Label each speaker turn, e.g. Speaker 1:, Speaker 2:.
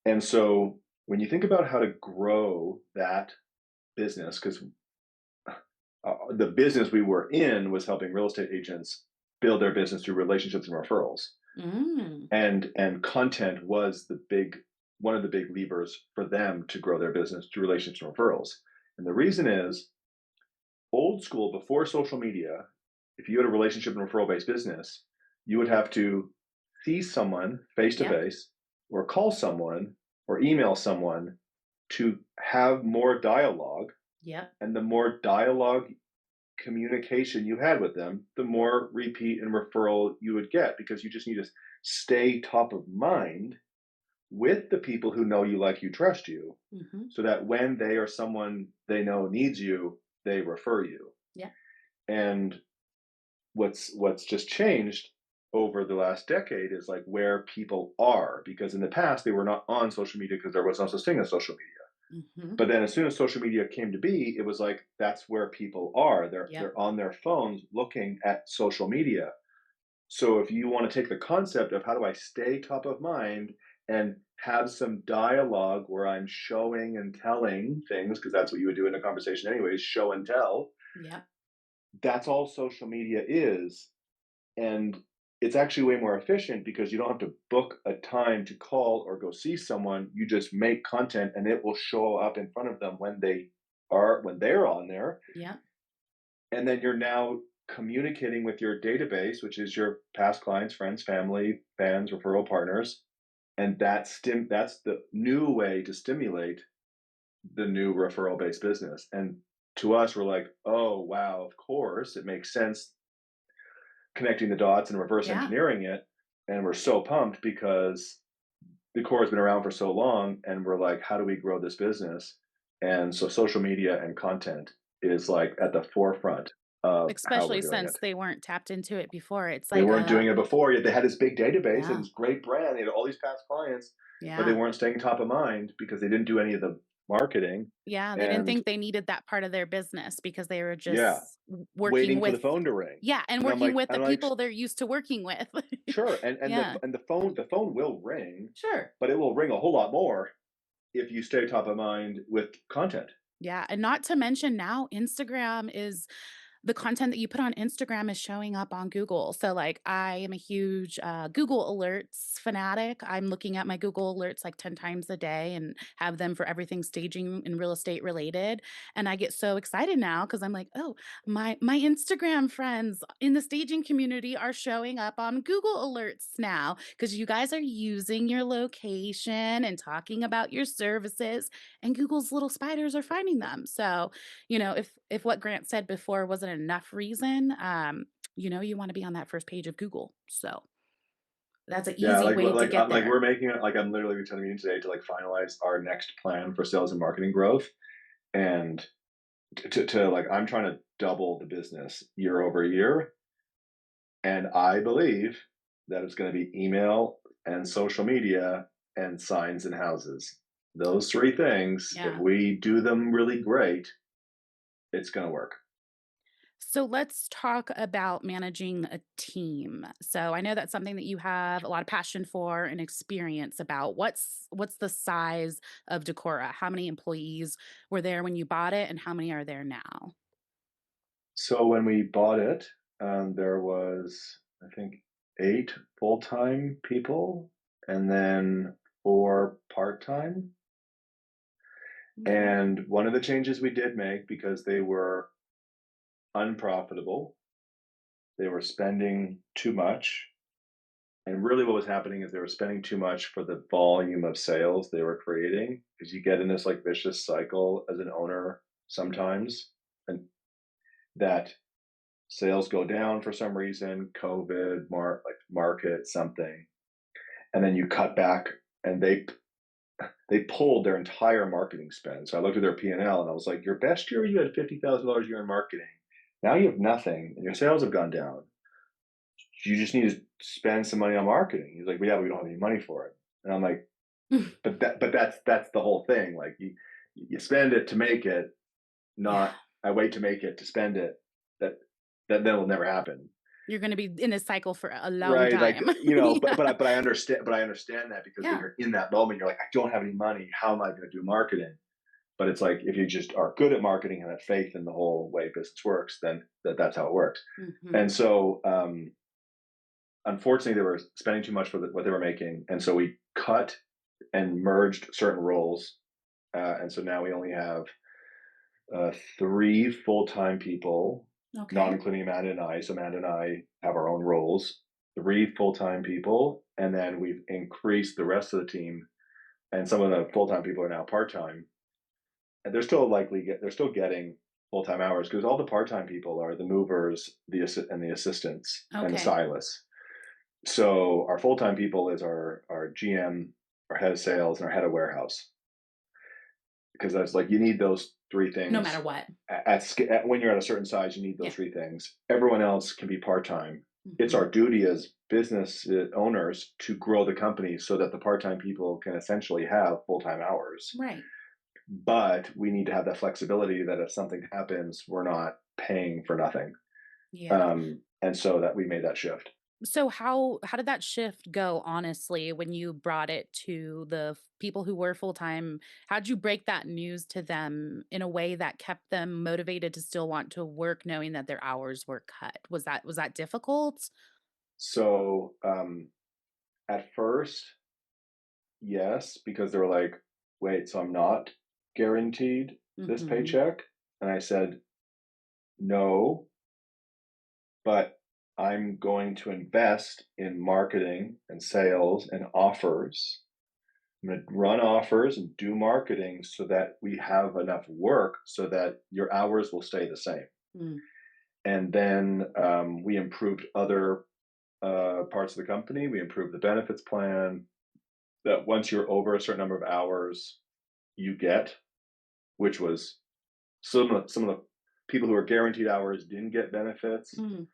Speaker 1: And so when you think about how to grow that business, because the business we were in was helping real estate agents build their business through relationships and referrals,
Speaker 2: Mm.
Speaker 1: and content was the big one of the big levers for them to grow their business through relationships and referrals. And the reason is old school before social media, if you had a relationship and referral based business, you would have to see someone face to
Speaker 2: Yep.
Speaker 1: face or call someone or email someone to have more dialogue.
Speaker 2: Yep.
Speaker 1: And the more dialogue communication you had with them, the more repeat and referral you would get because you just need to stay top of mind with the people who know you, like you, trust you,
Speaker 2: Hmm.
Speaker 1: so that when they or someone they know needs you, they refer you.
Speaker 2: Yeah.
Speaker 1: And what's just changed over the last decade is like where people are, because in the past they were not on social media because there was no such thing as social media.
Speaker 2: Hmm.
Speaker 1: But then as soon as social media came to be, it was like that's where people are.
Speaker 2: Yep.
Speaker 1: They're on their phones looking at social media. So if you want to take the concept of how do I stay top of mind and have some dialogue where I'm showing and telling things, because that's what you would do in a conversation anyways, show and tell,
Speaker 2: Yep.
Speaker 1: that's all social media is. And it's actually way more efficient because you don't have to book a time to call or go see someone. You just make content and it will show up in front of them when they're on there.
Speaker 2: Yep.
Speaker 1: And then you're now communicating with your database, which is your past clients, friends, family, fans, referral partners. And that's the new way to stimulate the new referral based business. And to us, we're like, oh wow, of course, it makes sense connecting the dots and reverse
Speaker 2: Yeah.
Speaker 1: engineering it. And we're so pumped because DEKORA has been around for so long, and we're like, how do we grow this business? And so social media and content is like at the forefront of how we're
Speaker 2: Especially
Speaker 1: doing
Speaker 2: since
Speaker 1: it.
Speaker 2: they weren't tapped into it before. It's
Speaker 1: They
Speaker 2: like
Speaker 1: weren't
Speaker 2: a
Speaker 1: doing it before, yet they had this big database and
Speaker 2: yeah.
Speaker 1: this great brand. They had all these past clients, but they
Speaker 2: Yeah.
Speaker 1: weren't staying top of mind because they didn't do any of the marketing.
Speaker 2: Yeah, they didn't
Speaker 1: And
Speaker 2: think they needed that part of their business because they were
Speaker 1: yeah,
Speaker 2: just working
Speaker 1: waiting for the
Speaker 2: with
Speaker 1: phone to ring.
Speaker 2: yeah, and
Speaker 1: And I'm
Speaker 2: working
Speaker 1: like,
Speaker 2: with the
Speaker 1: I'm like,
Speaker 2: people they're used to working with.
Speaker 1: sure. And
Speaker 2: Yeah.
Speaker 1: the phone will ring,
Speaker 2: Sure.
Speaker 1: but it will ring a whole lot more if you stay top of mind with content.
Speaker 2: Yeah, and not to mention now Instagram is the content that you put on Instagram is showing up on Google. So, like, I am a huge Google Alerts fanatic. I'm looking at my Google Alerts like 10 times a day and have them for everything staging and real estate related. And I get so excited now because I'm like, oh, my Instagram friends in the staging community are showing up on Google Alerts now because you guys are using your location and talking about your services, and Google's little spiders are finding them. So, if what Grant said before wasn't enough reason, you wanna be on that first page of Google. So, that's an
Speaker 1: Yeah,
Speaker 2: easy way to get
Speaker 1: like
Speaker 2: there.
Speaker 1: we're making it like I'm literally attending a meeting today to like finalize our next plan for sales and marketing growth. And to like I'm trying to double the business year over year. And I believe that it's going to be email and social media and signs and houses. Those three things, if
Speaker 2: Yeah.
Speaker 1: we do them really great, it's going to work.
Speaker 2: So, let's talk about managing a team. So, I know that's something that you have a lot of passion for and experience about. What's the size of Decora? How many employees were there when you bought it, and how many are there now?
Speaker 1: So when we bought it, there was, I think, 8 full-time people and then 4 part-time.
Speaker 2: Okay.
Speaker 1: And one of the changes we did make, because they were unprofitable, they were spending too much. And really, what was happening is they were spending too much for the volume of sales they were creating, because you get in this like vicious cycle as an owner sometimes, and that sales go down for some reason, COVID, like market something, and then you cut back, and they pulled their entire marketing spend. So I looked at their P and L, and I was like, your best year you had $50,000 a year in marketing. Now you have nothing, and your sales have gone down. You just need to spend some money on marketing. He's like, well, yeah, but we don't have any money for it. And I'm like, but that's the whole thing. Like you spend it to make it,
Speaker 2: Yeah.
Speaker 1: not I wait to make it to spend it. That that will never happen.
Speaker 2: You're gonna be in this cycle for a long
Speaker 1: right? Like,
Speaker 2: time.
Speaker 1: you know,
Speaker 2: Yeah.
Speaker 1: but I understand that because when
Speaker 2: Yeah.
Speaker 1: you're in that moment, you're like, I don't have any money. How am I going to do marketing? But it's like if you just are good at marketing and have faith in the whole way business works, then that's how it works.
Speaker 2: Mhm.
Speaker 1: And so, unfortunately, they were spending too much for what they were making, and so we cut and merged certain roles, and so now we only have three full-time people, not
Speaker 2: Okay.
Speaker 1: including Amanda and I. So Amanda and I have our own roles, three full-time people, and then we've increased the rest of the team. And some of the full-time people are now part-time, and they're still getting full-time hours because all the part-time people are the movers, and the assistants and the
Speaker 2: Okay.
Speaker 1: stylists. So our full-time people is our GM, our head of sales, and our head of warehouse because that's like you need those three
Speaker 2: No matter
Speaker 1: things
Speaker 2: what.
Speaker 1: when you're at a certain size. You need those
Speaker 2: Yeah.
Speaker 1: three things. Everyone else can be part-time. It's
Speaker 2: Mhm.
Speaker 1: our duty as business owners to grow the company so that the part-time people can essentially have full-time hours,
Speaker 2: Right.
Speaker 1: but we need to have that flexibility that if something happens, we're not paying for nothing.
Speaker 2: Yeah.
Speaker 1: And so that we made that shift.
Speaker 2: So how did that shift go, honestly, when you brought it to the people who were full-time? How'd you break that news to them in a way that kept them motivated to still want to work knowing that their hours were cut? Was that difficult?
Speaker 1: So at first, yes, because they were like, wait, so I'm not guaranteed this
Speaker 2: Mhm.
Speaker 1: paycheck? And I said, no, but I'm going to invest in marketing and sales and offers. I'm going to run offers and do marketing so that we have enough work so that your hours will stay the same.
Speaker 2: Mm.
Speaker 1: And then we improved other parts of the company. We improved the benefits plan that once you're over a certain number of hours, you get, which was some of the people who were guaranteed hours didn't get benefits.
Speaker 2: Mm.